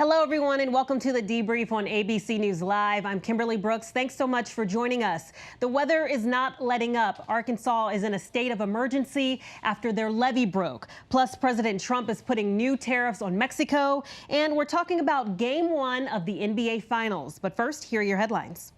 Hello, everyone, and welcome to the Debrief on ABC News Live. I'm Kimberly Brooks. Thanks so much for joining us. The weather is not letting up. Arkansas is in a state of emergency after their levee broke. Plus, President Trump is putting new tariffs on Mexico. And we're talking about Game 1 of the NBA Finals. But first, here are your headlines.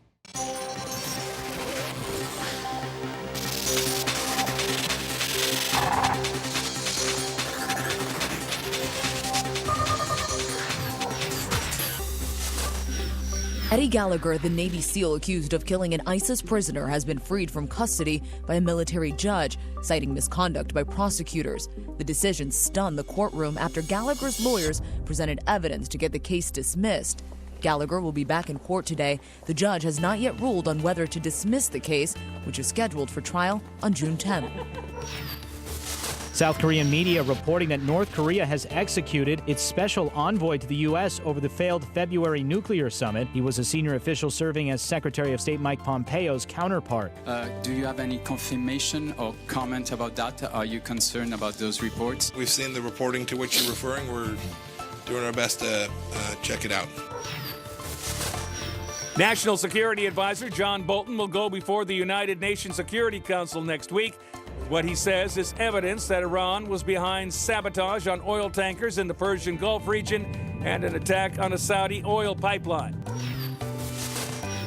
Eddie Gallagher, the Navy SEAL accused of killing an ISIS prisoner, has been freed from custody by a military judge, citing misconduct by prosecutors. The decision stunned the courtroom after Gallagher's lawyers presented evidence to get the case dismissed. Gallagher will be back in court today. The judge has not yet ruled on whether to dismiss the case, which is scheduled for trial on June 10th. South Korean media reporting that North Korea has executed its special envoy to the U.S. over the failed February nuclear summit. He was a senior official serving as Secretary of State Mike Pompeo's counterpart. Do you have any confirmation or comment about that? Are you concerned about those reports? We've seen the reporting to which you're referring. We're doing our best to check it out. National Security Advisor John Bolton will go before the United Nations Security Council next week. What he says is evidence that Iran was behind sabotage on oil tankers in the Persian Gulf region and an attack on a Saudi oil pipeline.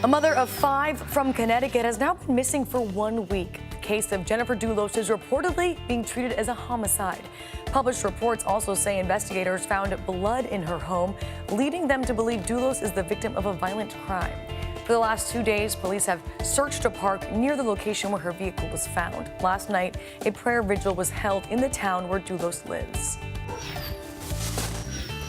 A mother of 5 from Connecticut has now been missing for 1 week. The case of Jennifer Dulos is reportedly being treated as a homicide. Published reports also say investigators found blood in her home, leading them to believe Dulos is the victim of a violent crime. For the last 2 days, police have searched a park near the location where her vehicle was found. Last night, a prayer vigil was held in the town where Dulos lives.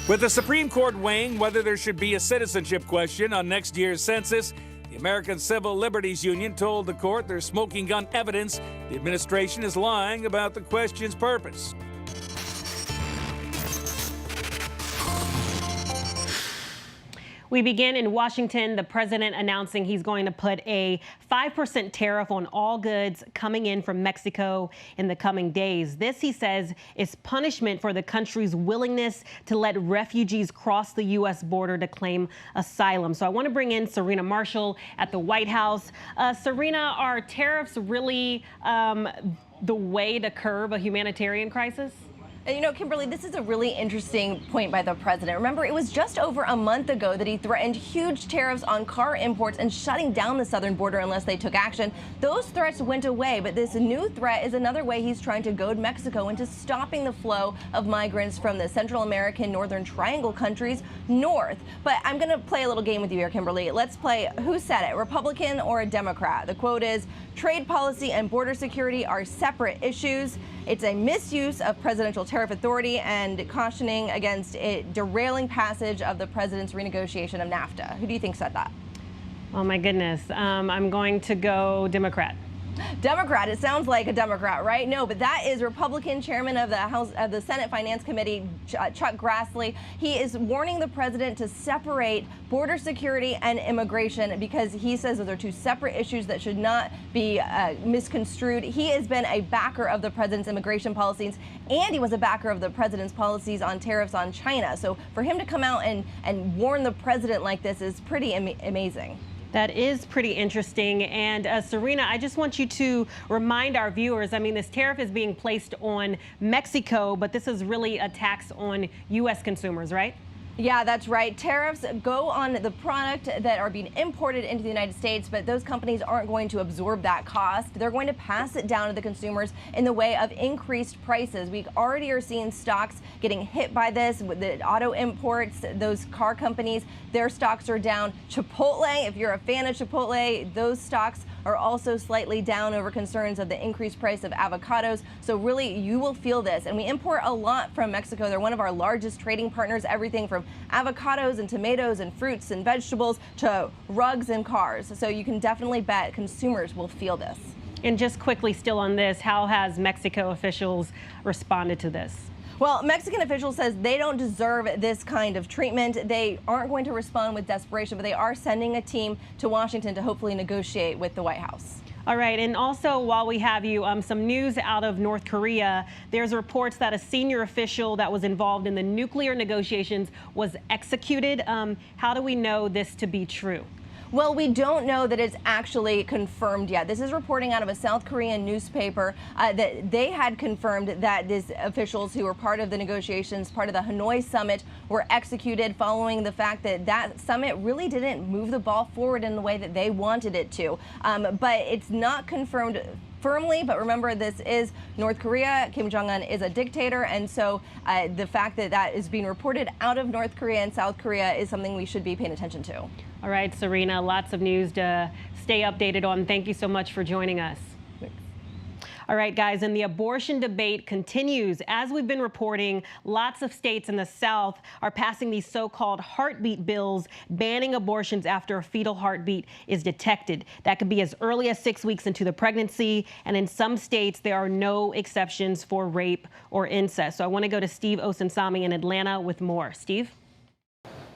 With the Supreme Court weighing whether there should be a citizenship question on next year's census, the American Civil Liberties Union told the court there's smoking gun evidence the administration is lying about the question's purpose. We begin in Washington, the president announcing he's going to put a 5% tariff on all goods coming in from Mexico in the coming days. This, he says, is punishment for the country's willingness to let refugees cross the U.S. border to claim asylum. So I want to bring in Serena Marshall at the White House. Serena, are tariffs really the way to curb a humanitarian crisis? You know, Kimberly, this is a really interesting point by the president. Remember, it was just over a month ago that he threatened huge tariffs on car imports and shutting down the southern border unless they took action. Those threats went away, but this new threat is another way he's trying to goad Mexico into stopping the flow of migrants from the Central American Northern Triangle countries north. But I'm going to play a little game with you here, Kimberly. Let's play who said it, Republican or a Democrat? The quote is, trade policy and border security are separate issues. It's a misuse of presidential tariff authority and cautioning against it derailing passage of the president's renegotiation of NAFTA. Who do you think said that? Oh, my goodness. I'm going to go Democrat. Democrat. It sounds like a Democrat, right? No, but that is Republican chairman of the Senate Finance Committee, Chuck Grassley. He is warning the president to separate border security and immigration because he says those are two separate issues that should not be misconstrued. He has been a backer of the president's immigration policies, and he was a backer of the president's policies on tariffs on China. So for him to come out and warn the president like this is pretty amazing. That is pretty interesting. And Serena, I just want you to remind our viewers, I mean, this tariff is being placed on Mexico, but this is really a tax on U.S. consumers, right? Yeah, that's right. Tariffs go on the product that are being imported into the United States, but those companies aren't going to absorb that cost. They're going to pass it down to the consumers in the way of increased prices. We already are seeing stocks getting hit by this with the auto imports. Those car companies, their stocks are down. Chipotle, if you're a fan of Chipotle, those stocks are also slightly down over concerns of the increased price of avocados. So really, you will feel this. And we import a lot from Mexico. They're one of our largest trading partners, everything from avocados and tomatoes and fruits and vegetables to rugs and cars. So you can definitely bet consumers will feel this. And just quickly still on this, how has Mexico officials responded to this? Well, Mexican officials says they don't deserve this kind of treatment. They aren't going to respond with desperation, but they are sending a team to Washington to hopefully negotiate with the White House. All right, and also while we have you, some news out of North Korea. There's reports that a senior official that was involved in the nuclear negotiations was executed. How do we know this to be true? Well, we don't know that it's actually confirmed yet. This is reporting out of a South Korean newspaper that they had confirmed that these officials who were part of the negotiations, part of the Hanoi summit, were executed following the fact that that summit really didn't move the ball forward in the way that they wanted it to. But it's not confirmed firmly, but remember, this is North Korea. Kim Jong-un is a dictator, and so the fact that that is being reported out of North Korea and South Korea is something we should be paying attention to. All right, Serena, lots of news to stay updated on. Thank you so much for joining us. All right, guys, and the abortion debate continues. As we've been reporting, lots of states in the South are passing these so-called heartbeat bills, banning abortions after a fetal heartbeat is detected. That could be as early as 6 weeks into the pregnancy, and in some states, there are no exceptions for rape or incest. So I want to go to Steve Osunsami in Atlanta with more. Steve?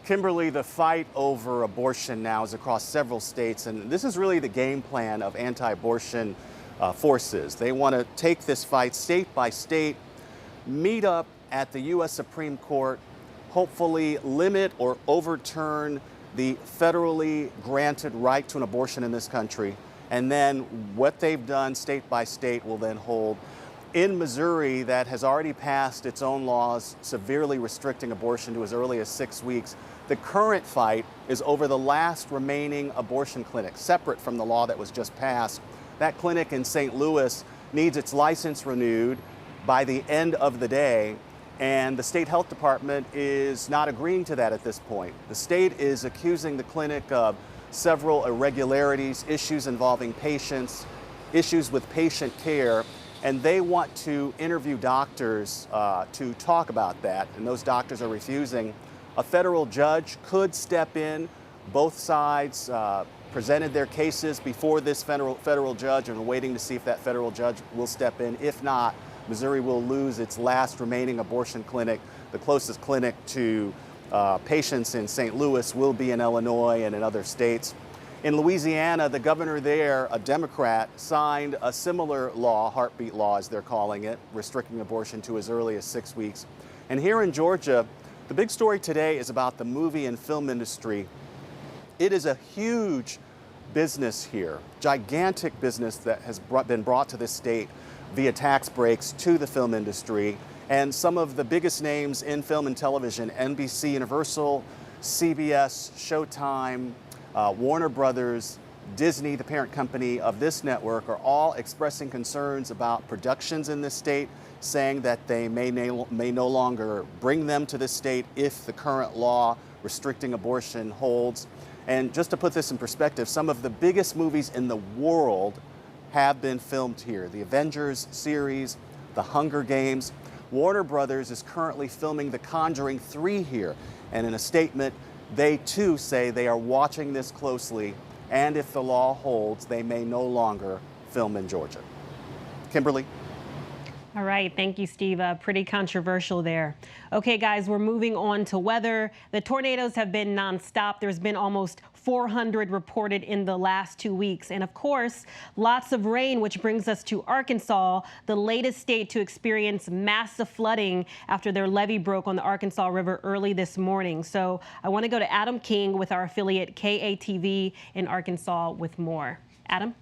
Kimberly, the fight over abortion now is across several states, and this is really the game plan of anti-abortion forces. They want to take this fight state by state, meet up at the U.S. Supreme Court, hopefully limit or overturn the federally granted right to an abortion in this country. And then what they've done state by state will then hold. In Missouri, that has already passed its own laws severely restricting abortion to as early as 6 weeks. The current fight is over the last remaining abortion clinic, separate from the law that was just passed. That clinic in St. Louis needs its license renewed by the end of the day, and the state health department is not agreeing to that at this point. The state is accusing the clinic of several irregularities, issues involving patients, issues with patient care, and they want to interview doctors to talk about that, and those doctors are refusing. A federal judge could step in. Both sides presented their cases before this federal judge, and we're waiting to see if that federal judge will step in. If not, Missouri will lose its last remaining abortion clinic. The closest clinic to patients in St. Louis will be in Illinois and in other states. In Louisiana, the governor there, a Democrat, signed a similar law, heartbeat law as they're calling it, restricting abortion to as early as 6 weeks. And here in Georgia, the big story today is about the movie and film industry. It is a huge business here, gigantic business that has been brought to this state via tax breaks to the film industry. And some of the biggest names in film and television, NBC Universal, CBS, Showtime, Warner Brothers, Disney, the parent company of this network, are all expressing concerns about productions in this state, saying that they may no longer bring them to this state if the current law restricting abortion holds. And just to put this in perspective, some of the biggest movies in the world have been filmed here. The Avengers series, The Hunger Games. Warner Brothers is currently filming The Conjuring 3 here. And in a statement, they too say they are watching this closely, and if the law holds, they may no longer film in Georgia. Kimberly? All right. Thank you, Steve. Pretty controversial there. Okay, guys, we're moving on to weather. The tornadoes have been nonstop. There's been almost 400 reported in the last 2 weeks. And of course, lots of rain, which brings us to Arkansas, the latest state to experience massive flooding after their levee broke on the Arkansas River early this morning. So I want to go to Adam King with our affiliate KATV in Arkansas with more. Adam?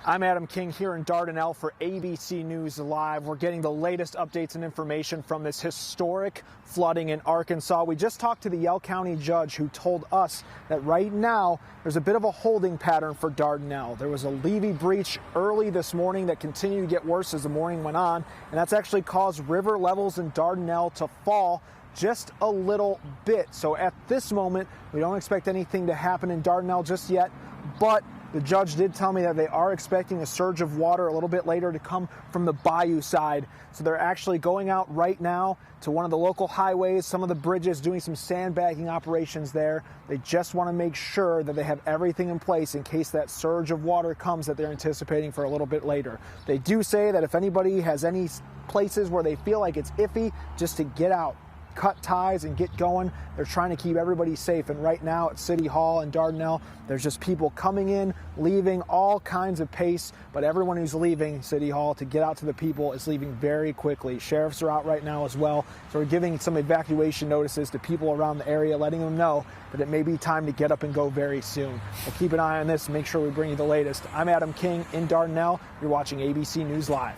I'm Adam King here in Dardanelle for ABC News Live. We're getting the latest updates and information from this historic flooding in Arkansas. We just talked to the Yell County judge who told us that right now there's a bit of a holding pattern for Dardanelle. There was a levee breach early this morning that continued to get worse as the morning went on, and that's actually caused river levels in Dardanelle to fall just a little bit. So at this moment, we don't expect anything to happen in Dardanelle just yet, but the judge did tell me that they are expecting a surge of water a little bit later to come from the bayou side. So they're actually going out right now to one of the local highways, some of the bridges, doing some sandbagging operations there. They just want to make sure that they have everything in place in case that surge of water comes that they're anticipating for a little bit later. They do say that if anybody has any places where they feel like it's iffy, just to get out cut ties and get going. They're trying to keep everybody safe. And right now at City Hall in Dardanelle, there's just people coming in, leaving, all kinds of pace. But everyone who's leaving City Hall to get out to the people is leaving very quickly. Sheriffs are out right now as well. So we're giving some evacuation notices to people around the area, letting them know that it may be time to get up and go very soon. We'll keep an eye on this and make sure we bring you the latest. I'm Adam King in Dardanelle. You're watching ABC News Live.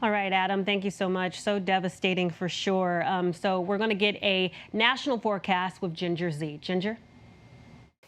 All right, Adam, thank you so much. So devastating for sure. So we're going to get a national forecast with Ginger Z. Ginger?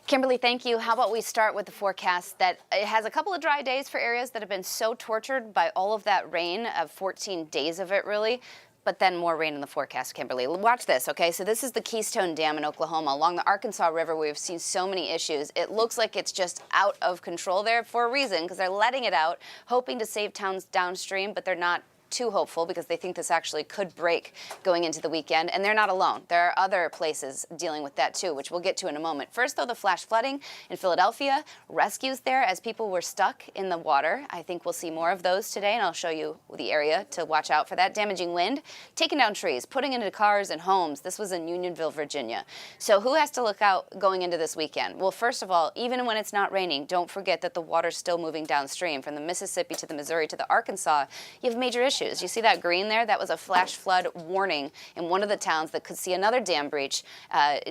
Kimberly, thank you. How about we start with the forecast that it has a couple of dry days for areas that have been so tortured by all of that rain, of 14 days of it, really. But then more rain in the forecast, Kimberly. Watch this, okay? So this is the Keystone Dam in Oklahoma. Along the Arkansas River, we've seen so many issues. It looks like it's just out of control there for a reason, because they're letting it out, hoping to save towns downstream, but they're not too hopeful because they think this actually could break going into the weekend. And they're not alone. There are other places dealing with that too, which we'll get to in a moment. First, though, the flash flooding in Philadelphia, rescues there as people were stuck in the water. I think we'll see more of those today, and I'll show you the area to watch out for that. Damaging wind, taking down trees, putting into cars and homes. This was in Unionville, Virginia. So who has to look out going into this weekend? Well, first of all, even when it's not raining, don't forget that the water's still moving downstream. From the Mississippi to the Missouri to the Arkansas, you have major issues. You see that green there? That was a flash flood warning in one of the towns that could see another dam breach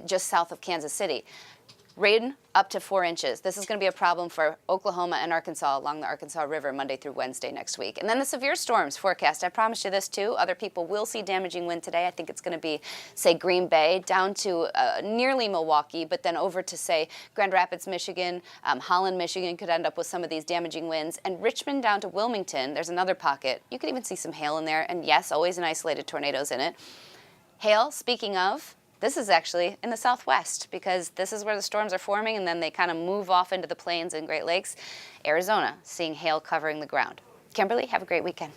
just south of Kansas City. Rain up to 4 inches. This is going to be a problem for Oklahoma and Arkansas along the Arkansas River Monday through Wednesday next week. And then the severe storms forecast. I promised you this too. Other people will see damaging wind today. I think it's going to be, say, Green Bay down to nearly Milwaukee, but then over to, say, Grand Rapids, Michigan, Holland, Michigan could end up with some of these damaging winds. And Richmond down to Wilmington, there's another pocket. You could even see some hail in there. And yes, always an isolated tornadoes in it. Hail, speaking of, this is actually in the southwest because this is where the storms are forming and then they kind of move off into the plains and Great Lakes. Arizona, seeing hail covering the ground. Kimberly, have a great weekend.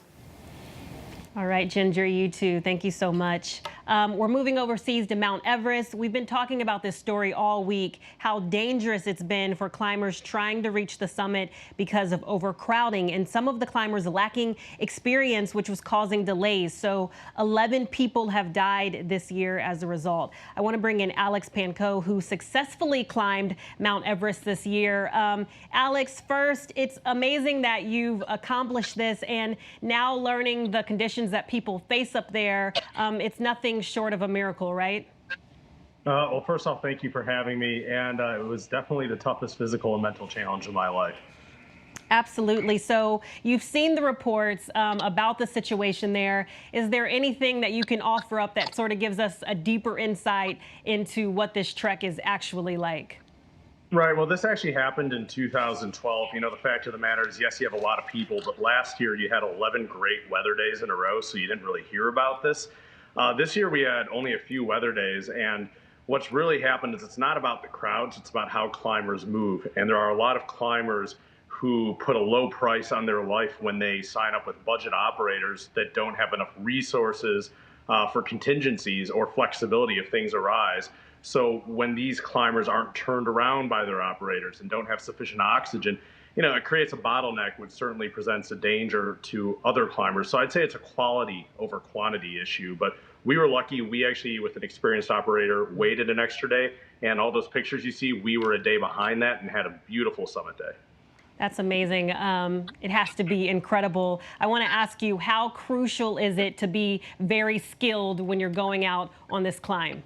All right, Ginger, you too. Thank you so much. We're moving overseas to Mount Everest. We've been talking about this story all week, how dangerous it's been for climbers trying to reach the summit because of overcrowding and some of the climbers lacking experience, which was causing delays. So 11 people have died this year as a result. I want to bring in Alex Pankow, who successfully climbed Mount Everest this year. Alex, first, it's amazing that you've accomplished this and now learning the conditions that people face up there. It's nothing short of a miracle, right? Well, first off, thank you for having me. And it was definitely the toughest physical and mental challenge of my life. Absolutely. So you've seen the reports about the situation there. Is there anything that you can offer up that sort of gives us a deeper insight into what this trek is actually like? Right. Well, this actually happened in 2012. You know, the fact of the matter is, yes, you have a lot of people, but last year you had 11 great weather days in a row, so you didn't really hear about this. This year we had only a few weather days, and what's really happened is it's not about the crowds, it's about how climbers move. And there are a lot of climbers who put a low price on their life when they sign up with budget operators that don't have enough resources for contingencies or flexibility if things arise. So when these climbers aren't turned around by their operators and don't have sufficient oxygen, you know, it creates a bottleneck, which certainly presents a danger to other climbers. So I'd say it's a quality over quantity issue. But we were lucky. We actually, with an experienced operator, waited an extra day. And all those pictures you see, we were a day behind that and had a beautiful summit day. That's amazing. It has to be incredible. I want to ask you, how crucial is it to be very skilled when you're going out on this climb?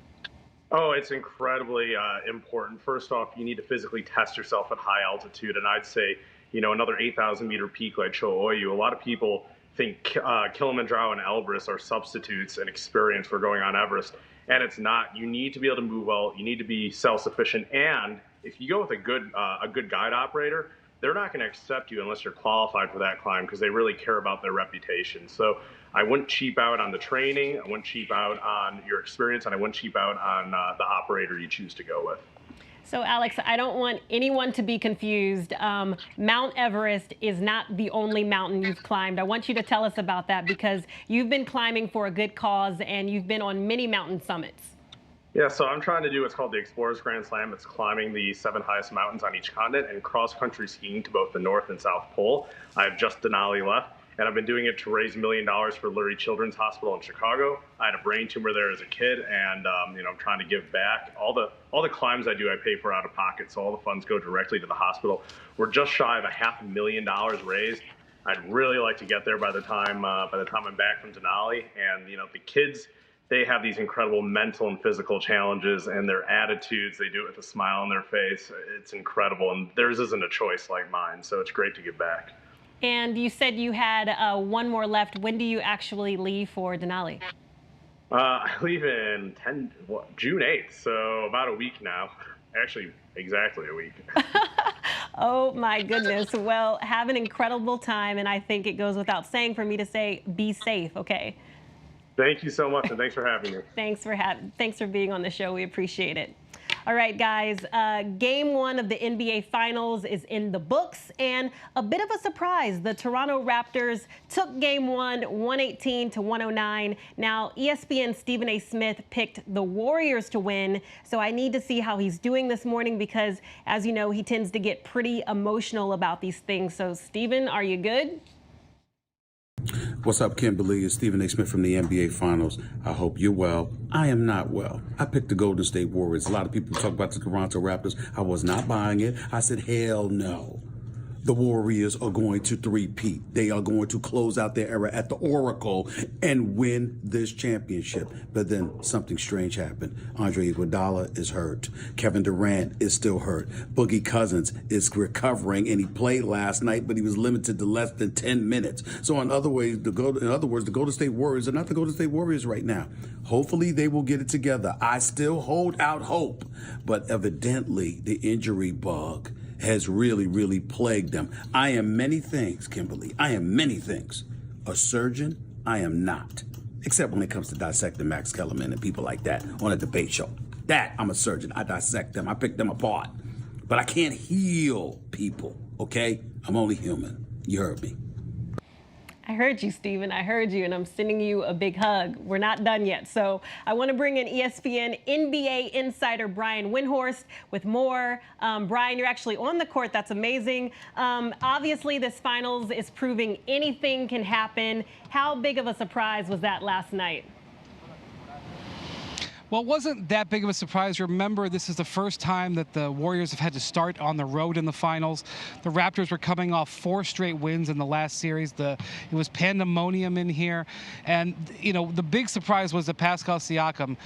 Oh, it's incredibly important. First off, you need to physically test yourself at high altitude. And I'd say, you know, another 8,000 meter peak like Cho-Oyu, a lot of people think Kilimanjaro and Elbrus are substitutes and experience for going on Everest. And it's not. You need to be able to move well. You need to be self-sufficient. And if you go with a good guide operator, they're not going to accept you unless you're qualified for that climb because they really care about their reputation. So I wouldn't cheap out on the training, I wouldn't cheap out on your experience, and I wouldn't cheap out on the operator you choose to go with. So, Alex, I don't want anyone to be confused. Mount Everest is not the only mountain you've climbed. I want you to tell us about that because you've been climbing for a good cause and you've been on many mountain summits. Yeah, so I'm trying to do what's called the Explorers Grand Slam. It's climbing the 7 highest mountains on each continent and cross-country skiing to both the North and South Pole. I have just Denali left. and I've been doing it to raise $1 million for Lurie Children's Hospital in Chicago. I had a brain tumor there as a kid, and I'm trying to give back. All the climbs I do, I pay for out of pocket, so all the funds go directly to the hospital. We're just shy of $500,000 raised. I'd really like to get there by the time I'm back from Denali. And the kids, they have these incredible mental and physical challenges, and their attitudes, they do it with a smile on their face. It's incredible, and theirs isn't a choice like mine, so it's great to give back. And you said you had one more left. When do you actually leave for Denali? I leave in June 8th, so about a week now. Actually, exactly a week. Oh, my goodness. Well, have an incredible time, and I think it goes without saying for me to say be safe, okay? Thank you so much, and thanks for having me. Thanks for being on the show. We appreciate it. All right, guys, game 1 of the NBA Finals is in the books, and a bit of a surprise. The Toronto Raptors took game 1, 118-109. Now, ESPN Stephen A. Smith picked the Warriors to win, so I need to see how he's doing this morning because, as you know, he tends to get pretty emotional about these things. So, Stephen, are you good? What's up, Kimberly? It's Stephen A. Smith from the NBA Finals. I hope you're well. I am not well. I picked the Golden State Warriors. A lot of people talk about the Toronto Raptors. I was not buying it. I said, hell no. The Warriors are going to three-peat. They are going to close out their era at the Oracle and win this championship. But then something strange happened. Andre Iguodala is hurt. Kevin Durant is still hurt. Boogie Cousins is recovering, and he played last night, but he was limited to less than 10 minutes. So in other words, the Golden State Warriors are not the Golden State Warriors right now. Hopefully they will get it together. I still hold out hope, but evidently the injury bug has really, really plagued them. I am many things, Kimberly. I am many things. A surgeon, I am not. Except when it comes to dissecting Max Kellerman and people like that on a debate show. That, I'm a surgeon. I dissect them. I pick them apart. But I can't heal people, okay? I'm only human. You heard me. I heard you, Stephen. I heard you, and I'm sending you a big hug. We're not done yet. So I want to bring in ESPN NBA insider Brian Windhorst with more. Brian, you're actually on the court. That's amazing. Obviously, this finals is proving anything can happen. How big of a surprise was that last night? Well, it wasn't that big of a surprise. Remember, this is the first time that the Warriors have had to start on the road in the finals. The Raptors were coming off 4 straight wins in the last series. It was pandemonium in here. And, the big surprise was that Pascal Siakam,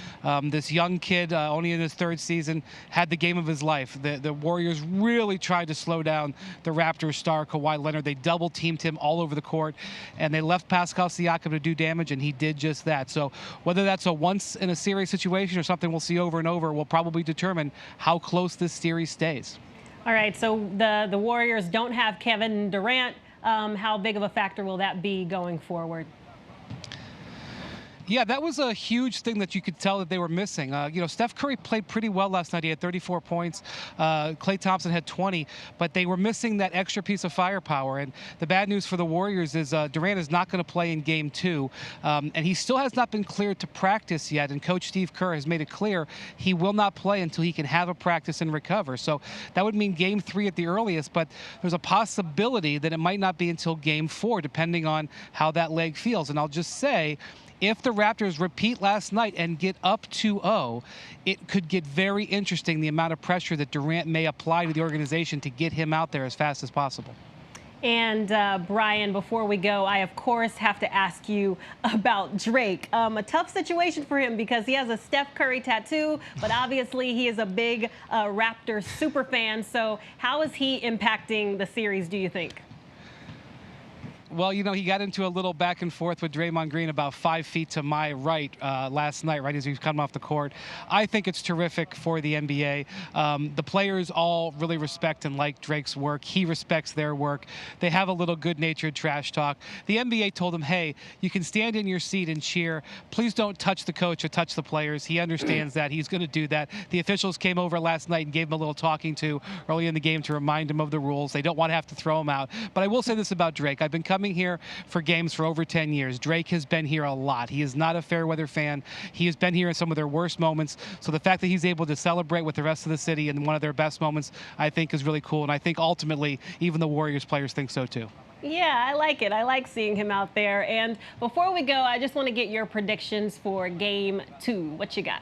this young kid, only in his 3rd season, had the game of his life. The Warriors really tried to slow down the Raptors star, Kawhi Leonard. They double-teamed him all over the court, and they left Pascal Siakam to do damage, and he did just that. So whether that's a once-in-a-series situation or something we'll see over and over will probably determine how close this series stays. All right, so the Warriors don't have Kevin Durant. How big of a factor will that be going forward? Yeah, that was a huge thing that you could tell that they were missing. Steph Curry played pretty well last night. He had 34 points. Klay Thompson had 20, but they were missing that extra piece of firepower. And the bad news for the Warriors is Durant is not going to play in Game 2, and he still has not been cleared to practice yet. And Coach Steve Kerr has made it clear he will not play until he can have a practice and recover. So that would mean Game 3 at the earliest, but there's a possibility that it might not be until Game 4, depending on how that leg feels. And I'll just say, if the Raptors repeat last night and get up 2-0, it could get very interesting, the amount of pressure that Durant may apply to the organization to get him out there as fast as possible. And Brian, before we go, I, of course, have to ask you about Drake. A tough situation for him because he has a Steph Curry tattoo, but obviously he is a big Raptors super fan. So how is he impacting the series, do you think? Well, he got into a little back and forth with Draymond Green about 5 feet to my right last night, right as he was coming off the court. I think it's terrific for the NBA. The players all really respect and like Drake's work. He respects their work. They have a little good-natured trash talk. The NBA told him, hey, you can stand in your seat and cheer. Please don't touch the coach or touch the players. He understands that. He's going to do that. The officials came over last night and gave him a little talking to early in the game to remind him of the rules. They don't want to have to throw him out. But I will say this about Drake. I've been coming coming here for games for over 10 years. Drake has been here a lot. He is not a fair weather fan. He has been here in some of their worst moments. So the fact that he's able to celebrate with the rest of the city in one of their best moments, I think is really cool. And I think ultimately, even the Warriors players think so too. Yeah, I like it. I like seeing him out there. And before we go, I just want to get your predictions for Game 2. What you got?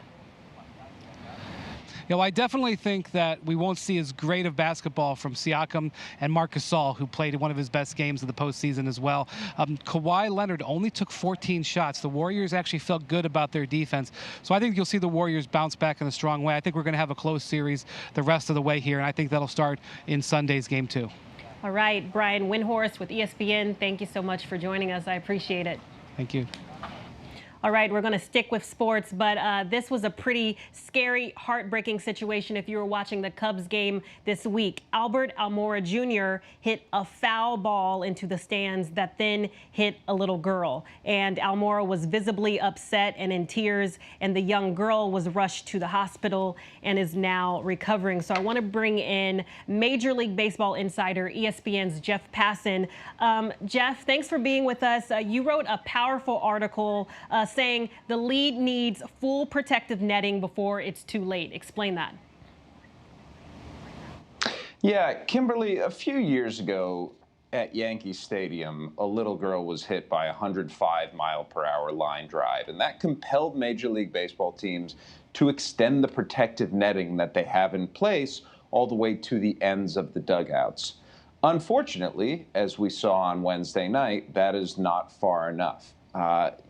You know, I definitely think that we won't see as great of basketball from Siakam and Marc Gasol, who played one of his best games of the postseason as well. Kawhi Leonard only took 14 shots. The Warriors actually felt good about their defense. So I think you'll see the Warriors bounce back in a strong way. I think we're going to have a close series the rest of the way here, and I think that'll start in Sunday's Game 2. All right, Brian Windhorst with ESPN, thank you so much for joining us. I appreciate it. Thank you. All right, we're going to stick with sports, but this was a pretty scary, heartbreaking situation if you were watching the Cubs game this week. Albert Almora Jr. hit a foul ball into the stands that then hit a little girl. And Almora was visibly upset and in tears, and the young girl was rushed to the hospital and is now recovering. So I want to bring in Major League Baseball insider ESPN's Jeff Passan. Jeff, thanks for being with us. You wrote a powerful article saying the league needs full protective netting before it's too late. Explain that. Yeah, Kimberly, a few years ago at Yankee Stadium, a little girl was hit by a 105-mile-per-hour line drive, and that compelled Major League Baseball teams to extend the protective netting that they have in place all the way to the ends of the dugouts. Unfortunately, as we saw on Wednesday night, that is not far enough.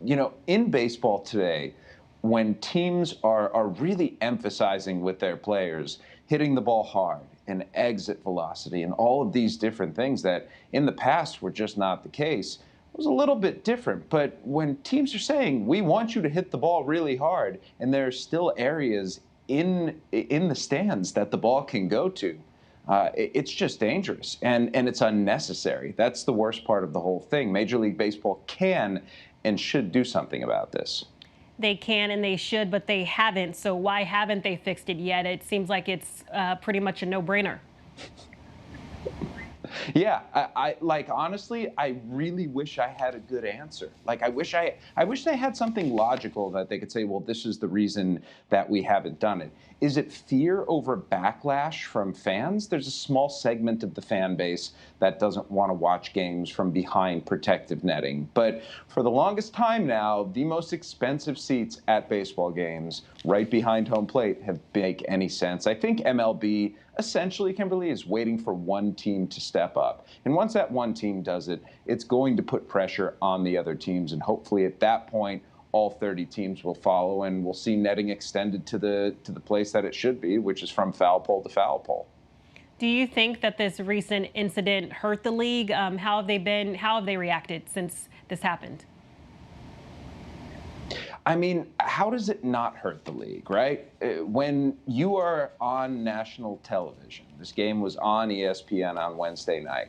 You know, in baseball today, when teams are really emphasizing with their players hitting the ball hard and exit velocity and all of these different things that in the past were just not the case, it was a little bit different. But when teams are saying, we want you to hit the ball really hard, and there are still areas in the stands that the ball can go to, it's just dangerous and it's unnecessary. That's the worst part of the whole thing. Major League Baseball can and should do something about this. They can and they should, but they haven't. So why haven't they fixed it yet? It seems like it's pretty much a no-brainer. Yeah, I like, honestly, I really wish I had a good answer. Like, I wish they had something logical that they could say, well, this is the reason that we haven't done it. Is it fear over backlash from fans? There's a small segment of the fan base that doesn't want to watch games from behind protective netting. But for the longest time now, the most expensive seats at baseball games, right behind home plate, have make any sense. I think MLB essentially, Kimberly, is waiting for one team to step up. And once that one team does it, it's going to put pressure on the other teams. And hopefully at that point, all 30 teams will follow, and we'll see netting extended to the place that it should be, which is from foul pole to foul pole. Do you think that this recent incident hurt the league? How have they reacted since this happened? I mean, how does it not hurt the league, right? When you are on national television, this game was on ESPN on Wednesday night,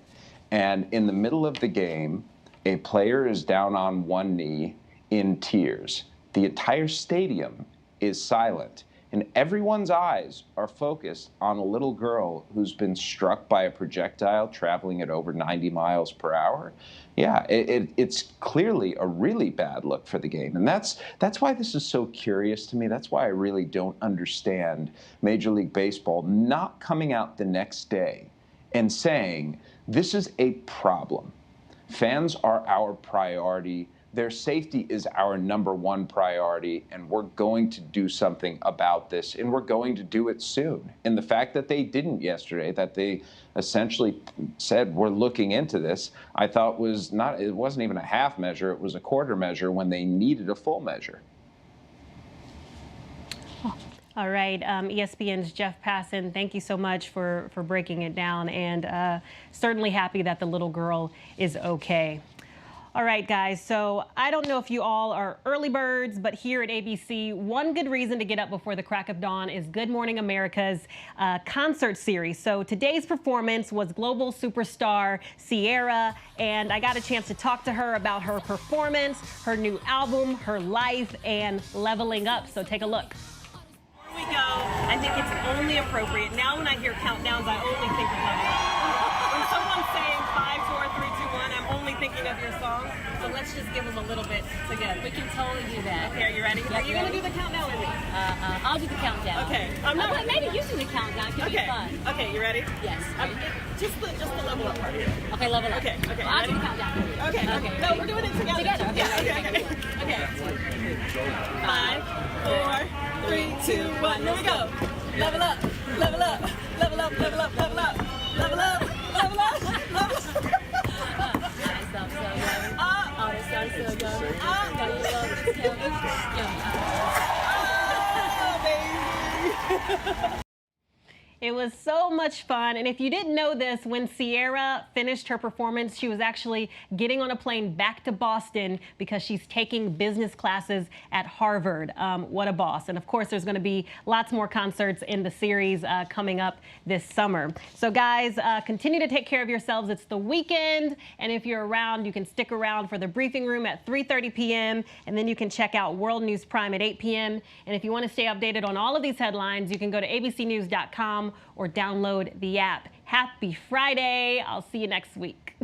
and in the middle of the game, a player is down on one knee in tears. The entire stadium is silent, and everyone's eyes are focused on a little girl who's been struck by a projectile traveling at over 90 miles per hour. Yeah, it's clearly a really bad look for the game. And that's why this is so curious to me. That's why I really don't understand Major League Baseball not coming out the next day and saying, this is a problem. Fans are our priority. Their safety is our #1 priority, and we're going to do something about this, and we're going to do it soon. And the fact that they didn't yesterday, that they essentially said, we're looking into this, I thought it wasn't even a half measure, it was a quarter measure when they needed a full measure. All right, ESPN's Jeff Passan, thank you so much for breaking it down, and certainly happy that the little girl is okay. All right, guys, so I don't know if you all are early birds, but here at ABC, one good reason to get up before the crack of dawn is Good Morning America's concert series. So today's performance was global superstar Ciara, and I got a chance to talk to her about her performance, her new album, her life, and leveling up. So take a look. Before we go, I think it's only appropriate. Now when I hear countdowns, I only think of leveling up. When someone's saying 5, 4, 3, 2, 1, I'm only thinking of let's just give them a little bit together. We can totally do that. Okay, are you ready? Are you going to do the countdown with me? I'll do the countdown. Okay. I'm not But maybe you do the countdown. It could be fun. Okay, you ready? Yes. Just the level up part here. Okay, level up. Okay. Well, I'll do the countdown. Okay. No, we're doing it together. Together. Okay. 5, 4, 3, 2, 1. Here we go. Level up. Level up. Level up. Level up. Level up. Level up. Level up. Level up. Oh, that sounds so yummy. Got you love this Oh, baby. It was so much fun. And if you didn't know this, when Sierra finished her performance, she was actually getting on a plane back to Boston because she's taking business classes at Harvard. What a boss. And of course, there's going to be lots more concerts in the series coming up this summer. So guys, continue to take care of yourselves. It's the weekend. And if you're around, you can stick around for the briefing room at 3:30 p.m. And then you can check out World News Prime at 8 p.m. And if you want to stay updated on all of these headlines, you can go to abcnews.com or download the app. Happy Friday. I'll see you next week.